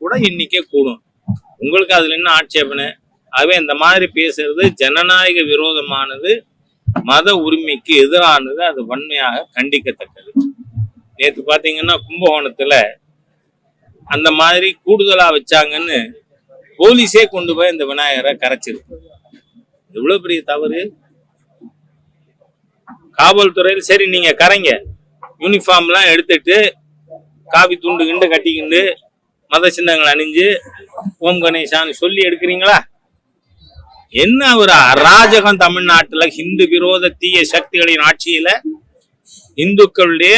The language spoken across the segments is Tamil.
கூட எண்ணிக்கை கூடும். உங்களுக்கு அதுல என்ன ஆட்சேபனை? ஆகவே இந்த மாதிரி பேசுறது ஜனநாயக விரோதமானது, மத உரிமைக்கு எதிரானது. அது வன்மையாக கண்டிக்கத்தக்கது. நேற்று பாத்தீங்கன்னா கும்பகோணத்துல அந்த மாதிரி கூடுதலா வச்சாங்கன்னு போலீஸே கொண்டு போய் இந்த விநாயகரை கரைச்சிருக்கு. எவ்வளவு பெரிய தவறு! காவல்துறையில் சரி நீங்க கரைங்க, யூனிஃபார்ம் எல்லாம் எடுத்துட்டு காவி துண்டு கிண்டு கட்டிக்கிண்டு மத சின்னங்கள் அணிஞ்சு ஓம் கணேசான்னு சொல்லி எடுக்கிறீங்களா? என்ன ஒரு அராஜகம்! தமிழ்நாட்டுல இந்து விரோத தீய சக்திகளின் ஆட்சியில இந்துக்களுடைய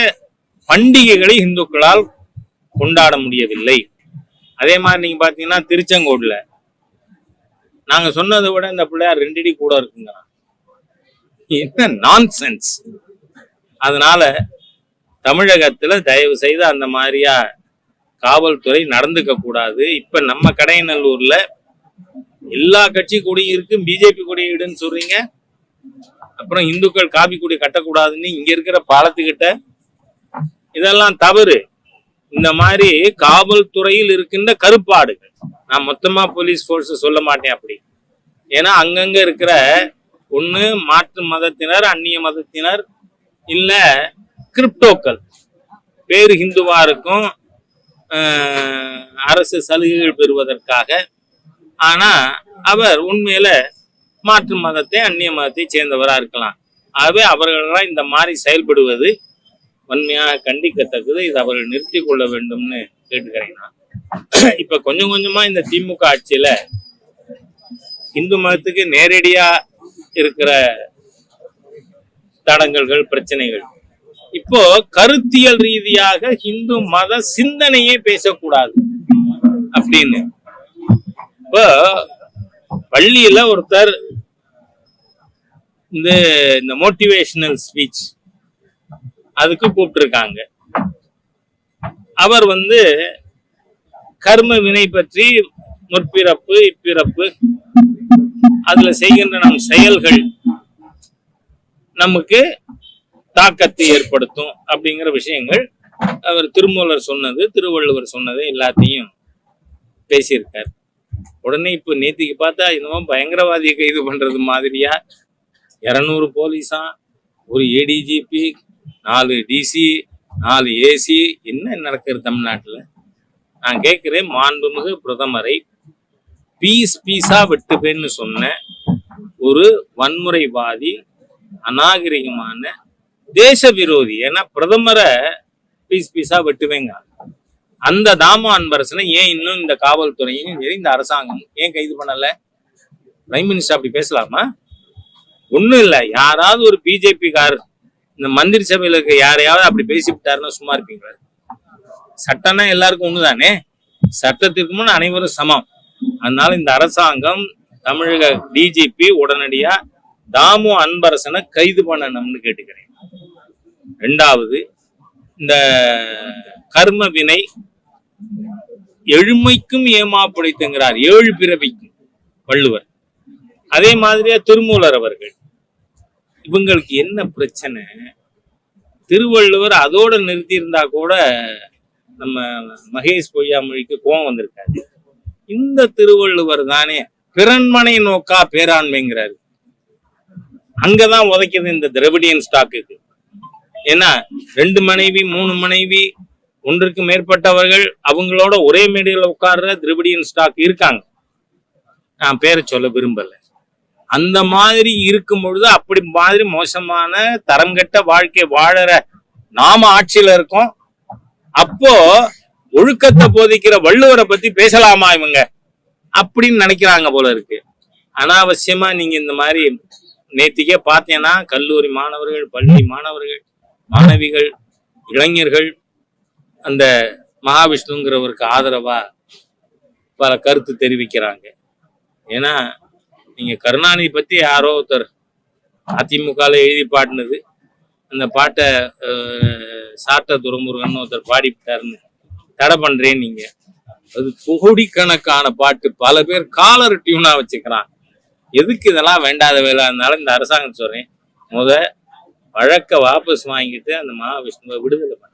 பண்டிகைகளை இந்துக்களால் கொண்டாட முடியவில்லை. அதே மாதிரி நீங்க பாத்தீங்கன்னா திருச்செங்கோடுல நாங்க சொன்னதை விட இந்த பிள்ளையார் 2 அடி கூட இருக்குங்க. என்ன நான்சென்ஸ்! அதனால தமிழகத்துல தயவு செய்து அந்த மாதிரியா காவல்துறை நடந்துக்க கூடாது. இப்ப நம்ம கடையநல்லூர்ல எல்லா கட்சி கொடியும் இருக்கு, பிஜேபி கொடியிடுன்னு சொல்றீங்க. அப்புறம் இந்துக்கள் காபி கொடி கட்டக்கூடாதுன்னு இங்க இருக்கிற பாலத்துக்கிட்ட, இதெல்லாம் தவறு. இந்த மாதிரி காவல்துறையில் இருக்கின்ற கருப்பாடுகள், நான் மொத்தமா போலீஸ் போர்ஸ் சொல்ல மாட்டேன் அப்படி. ஏன்னா அங்கங்க இருக்கிற ஒண்ணு மாற்று மதத்தினர், அந்நிய மதத்தினர், இல்ல கிரிப்டோக்கள், பேரு ஹிந்துவா இருக்கும், அரசு சலுகைகள் பெறுவதற்காக. ஆனா அவர் உண்மையில மாற்று மதத்தை, அந்நிய மதத்தை சேர்ந்தவரா இருக்கலாம். ஆகவே அவர்களெல்லாம் இந்த மாதிரி செயல்படுவது வன்மையாக கண்டிக்கத்தக்கது. இது அவர்கள் நிறுத்தி கொள்ள வேண்டும்னு கேட்டுக்கிறேன். இப்ப கொஞ்சம் கொஞ்சமா இந்த திமுக ஆட்சியில இந்து மதத்துக்கு நேரடியா இருக்கிற தடங்கல்கள், பிரச்சனைகள், இப்போ கருத்தியல் ரீதியாக இந்து மத சிந்தனையே பேசக்கூடாது அப்படின்னு இப்போ பள்ளியில ஒருத்தர் இந்த மோட்டிவேஷனல் ஸ்பீச் அதுக்கு கூப்பிட்டுருக்காங்க. அவர் கர்ம வினை பற்றி, முற்பிறப்பு இப்பிறப்பு, அதுல செய்கின்ற நம் செயல்கள் நமக்கு தாக்கத்தை ஏற்படுத்தும் அப்படிங்கிற விஷயங்கள் அவர் திருமூலர் சொன்னது, திருவள்ளுவர் சொன்னது எல்லாத்தையும் பேசியிருக்கார். உடனே இப்ப நேத்திக்கு பார்த்தா இன்னும் பயங்கரவாதியை கைது பண்றது மாதிரியா 200 போலீஸா, ஒரு ஏடிஜிபி, 4 டிசி, 4 ஏசி, என்ன நடக்கிறது தமிழ்நாட்டுல? நான் கேட்கிறேன், மாண்புமிகு பிரதமரை பீஸா வெட்டுவேன்னு சொன்ன ஒரு வன்முறைவாதி, அநாகரிகமான தேச விரோதி. ஏன்னா பிரதமரை பீஸா வெட்டுவேங்க. அந்த தாமு அன்பரசனை ஏன் இன்னும் இந்த காவல்துறையும் சரி இந்த அரசாங்கம் ஏன் கைது பண்ணல? பிரைம் மினிஸ்டர் அப்படி பேசலாமா? ஒண்ணும் இல்லை, யாராவது ஒரு பிஜேபி கார் இந்த மந்திரி சபையில இருக்க யாரையாவது அப்படி பேசிவிட்டாருன்னா சும்மா இருப்பீங்களா? சட்டம்னா எல்லாருக்கும் ஒண்ணுதானே, சட்டத்திற்கு முன் அனைவரும் சமம். அதனால இந்த அரசாங்கம், தமிழக டிஜிபி உடனடியா தாமு அன்பரசனை கைது பண்ணணும்னு கேட்டுக்கிறேன். 2வது, இந்த கர்ம வினை எழுமைக்கும் ஏமாப்படைத்துங்கிறார், 7 பிறவிக்கும் வள்ளுவர். அதே மாதிரியா திருமூலர் அவர்கள். இவங்களுக்கு என்ன பிரச்சனை? திருவள்ளுவர் அதோட நிறுத்தி இருந்தா கூட நம்ம மகேஷ் பொய்யாமொழிக்கு கோபம் வந்திருக்காரு. இந்த திருவள்ளுவர் தானே பிறன்மனை நோக்கா பேராண்மைங்கிறாரு. அங்கதான் உதைக்குது இந்த திராவிடியன் ஸ்டாக்கு. ஏன்னா 2 மனைவி 3 மனைவி, 1க்கு மேற்பட்டவர்கள், அவங்களோட ஒரே மேடையில் உட்கார்ற திராவிடியன் ஸ்டாக் இருக்காங்க. நான் பேரை சொல்ல விரும்பல. அந்த மாதிரி இருக்கும் பொழுது அப்படி மாதிரி மோசமான தரம் கெட்ட வாழ்க்கை வாழற நாம ஆட்சியில இருக்கோம். அப்போ ஒழுக்கத்தை போதிக்கிற வள்ளுவரை பத்தி பேசலாமா இவங்க அப்படின்னு நினைக்கிறாங்க போல இருக்கு. அனாவசியமா நீங்க இந்த மாதிரி நேத்திக்கே பார்த்தேன்னா கல்லூரி மாணவர்கள், பள்ளி மாணவர்கள், மாணவிகள், இளைஞர்கள் அந்த மகாவிஷ்ணுங்கிறவருக்கு ஆதரவா பல கருத்து தெரிவிக்கிறாங்க. ஏன்னா நீங்க கருணாநிதி பத்தி யாரோ ஒருத்தர் அதிமுகல எழுதி பாடினது, அந்த பாட்டை சாட்ட துரைமுருகன் ஒருத்தர் பாடிவிட்டாருன்னு தடை பண்றேன். நீங்க அது கோடிக்கணக்கான பாட்டு, பல பேர் காலர் டியூனா வச்சுக்கிறான். எதுக்கு இதெல்லாம் வேண்டாத வேலை? அதனால இந்த அரசாங்கம் சொல்றேன், வழக்க வாபஸ் வாங்கிட்டு அந்த மகாவிஷ்ணுவை விடுதலை பண்ண.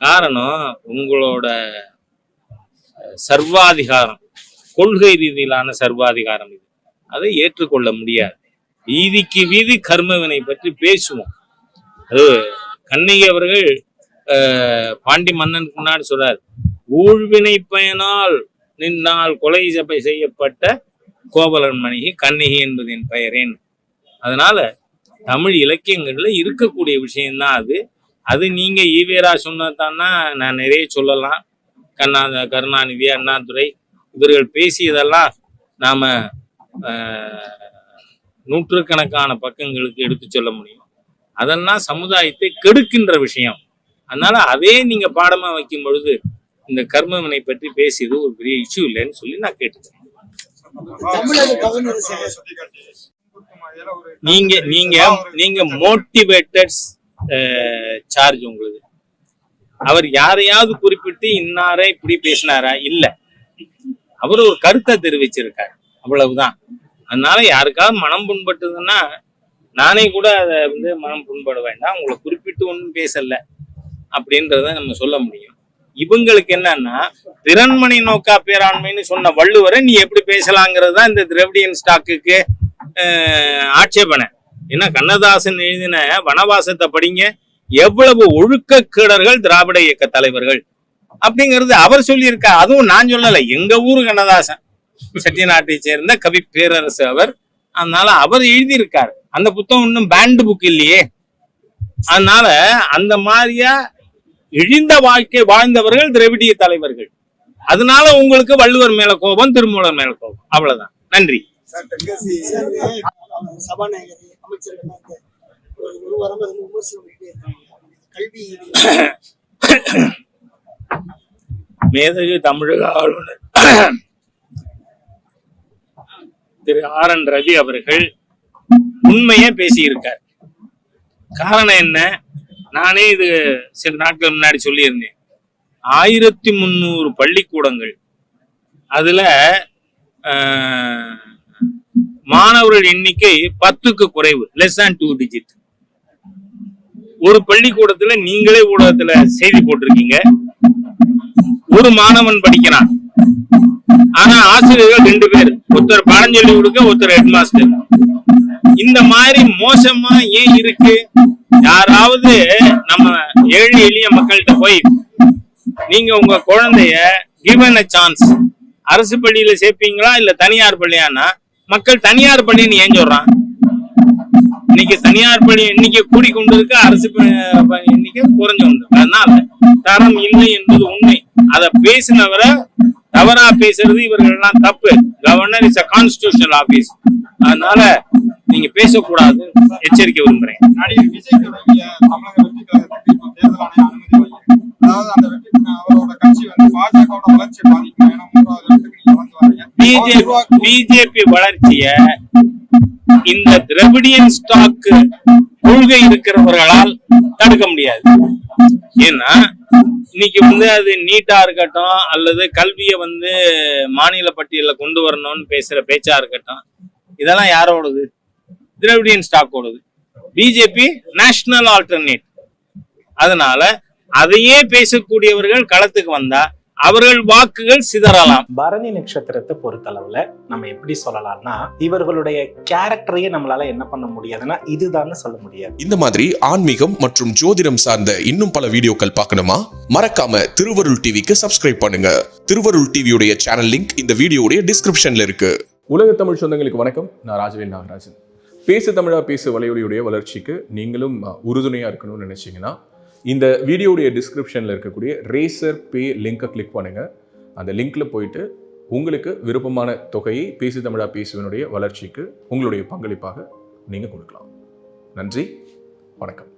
காரணம், உங்களோட சர்வாதிகாரம், கொள்கை ரீதியிலான சர்வாதிகாரம் இது. அதை ஏற்றுக்கொள்ள முடியாது. வீதிக்கு வீதி கர்மவினை பற்றி பேசுவோம். அது கண்ணகி அவர்கள் பாண்டி மன்னனுக்கு முன்னாடி சொல்றார், ஊழ்வினை பயனால் நின்னால் கொலை செய்யப்பட்ட கோவலன் மணிகி கண்ணகி என்பது என் பெயரேன். அதனால தமிழ் இலக்கியங்கள்ல இருக்கக்கூடிய விஷயம்தான் அது. அது நீங்க ஈவேரா சொன்னதான்னா நான் நிறைய சொல்லலாம். கருணாநிதி, அண்ணாதுரை இவர்கள் பேசியதெல்லாம் நாம நூற்றுக்கணக்கான பக்கங்களுக்கு எடுத்து சொல்ல முடியும். அதெல்லாம் சமுதாயத்தை கெடுக்கின்ற விஷயம். அதனால அதே நீங்க பாடமா வைக்கும் பொழுது இந்த கர்மவினை பற்றி பேசியது ஒரு பெரிய இஷ்யூ இல்லைன்னு சொல்லி நான் கேட்டுக்கிறேன். நீங்க நீங்க நீங்க மோட்டிவேட்டட் சார்ஜ் உங்களுக்கு. அவர் யாரையாவது குறிப்பிட்டு இன்னாரே இப்படி பேசினாரா? இல்ல, அவர் ஒரு கருத்தை தெரிவிச்சிருக்காரு, அவ்வளவுதான். அதனால யாருக்காவது மனம் புண்பட்டதுன்னா நானே கூட அதை மனம் புண்பட வேண்டாம், உங்களை குறிப்பிட்டு ஒன்றும் பேசல அப்படின்றத நம்ம சொல்ல முடியும். இவங்களுக்கு என்னன்னா திறன்மணி நோக்கா பேராண்மைன்னு சொன்ன வள்ளுவரை நீ எப்படி பேசலாங்கிறது தான் இந்த திராவிடியன் ஸ்டாக்குக்கு ஆட்சேபனை. ஏன்னா கண்ணதாசன் எழுதின வனவாசத்தை படிங்க, எவ்வளவு ஒழுக்கக்கேடர்கள் திராவிட இயக்க தலைவர்கள் அப்படிங்கிறது அவர் சொல்லியிருக்கார். அதுவும் நான் சொல்லல, எங்க ஊரு கண்ணதாசன் செட்டிநாட்டை சேர்ந்த கவி பேரரசு அவர். அதனால அவர் எழுதியிருக்காரு. அந்த புத்தகம் இன்னும் பேண்ட் புக் இல்லையே. அதனால அந்த மாதிரியா இழிந்த வாழ்க்கை வாழ்ந்தவர்கள் திராவிடிய தலைவர்கள். அதனால உங்களுக்கு வள்ளுவர் மேல கோபம், திருமூலர் மேல கோபம், அவ்வளவுதான். நன்றி. மேதகு தமிழக ஆளுநர் திரு ஆர்.என். ரவி அவர்கள் உண்மையே பேசியிருக்கார். காரணம் என்ன? நானே இது சில நாட்கள் முன்னாடி சொல்லியிருந்தேன். 1300 பள்ளிக்கூடங்கள், அதுல மாணவர்கள் எண்ணிக்கை 10க்கு குறைவு, less than 2 digit. ஒரு பள்ளிக்கூடத்துல நீங்களே ஊடகத்துல செய்தி போட்டிருக்கீங்க, ஒரு மாணவன் படிக்கிறான், ஆனா ஆசிரியர்கள் 2 பேர், ஒருத்தர் பாடம் சொல்லி கொடுக்க, ஒருத்தர் ஹெட் மாஸ்டர். இந்த மாதிரி மோசமா ஏன் இருக்கு? யாராவது நம்ம ஏழை எளிய மக்கள்கிட்ட போய் நீங்க உங்க குழந்தைய given a chance அரசு பள்ளியில சேர்ப்பீங்களா இல்ல தனியார் பள்ளியானா, மக்கள் தனியார் பள்ளின்னு ஏன் சொல்றான்? இன்னைக்கு தனியார் பள்ளி எண்ணிக்கை கூடிக்கொண்டு இருக்கு, அரசு எண்ணிக்கை குறைஞ்சு கொண்டு. அதனால தரம் இல்லை என்பது உண்மை. அத பேசினவரை தவறா பேசுறது இவர்கள் எல்லாம் தப்பு. Governor is a constitutional office. அதனால நீங்க பேசக்கூடாது, எச்சரிக்கை விரும்புறேன். பிஜேபி வளர்ச்சிய இந்த திராவிடியன் ஸ்டாக் கொள்கை இருக்கிறவர்களால் தடுக்க முடியாது. ஏன்னா இன்னைக்கு அது நீட்டா இருக்கட்டும், அல்லது கல்வியை மாநில பட்டியல கொண்டு வரணும்னு பேசுற பேச்சா இருக்கட்டும், இதெல்லாம் யாரோடது? திராவிடியன் ஸ்டாக்கோடது. BJP national alternate. அதனால அதையே பேசக்கூடியவர்கள் களத்துக்கு வந்தா அவர்கள் வாக்குகள் சிதறலாம். பரணி நட்சத்திரத்தை பொறுத்தளவுல நம்ம எப்படி சொல்லலாம்னா, இவர்களுடைய கேரக்டரையே நம்மளால என்ன பண்ண முடியாதுன்னா இதுதான் சொல்ல முடியாது. இந்த மாதிரி ஆன்மீகம் மற்றும் ஜோதிடம் சார்ந்த இன்னும் பல வீடியோக்கள் பார்க்கணுமா? மறக்காம திருவருள் டிவிக்கு சப்ஸ்கிரைப் பண்ணுங்க. திருவருள் டிவியுடைய சேனல் லிங்க் இந்த வீடியோடைய டிஸ்கிரிப்ஷன்ல இருக்கு. உலக தமிழ் சொந்தங்களுக்கு வணக்கம். நான் ராஜவேல் நாகராஜன். பேசு தமிழா பேசு வலையொலியுடைய வளர்ச்சிக்கு நீங்களும் உறுதுணையா இருக்கணும்னு நினைச்சீங்கன்னா இந்த வீடியோடைய டிஸ்கிரிப்ஷனில் இருக்கக்கூடிய ரேசர் பே லிங்கை கிளிக் பண்ணுங்கள். அந்த லிங்க்கில் போயிட்டு உங்களுக்கு விருப்பமான தொகையை பேசு தமிழா பேசுவனுடைய வளர்ச்சிக்கு உங்களுடைய பங்களிப்பாக நீங்கள் கொடுக்கலாம். நன்றி, வணக்கம்.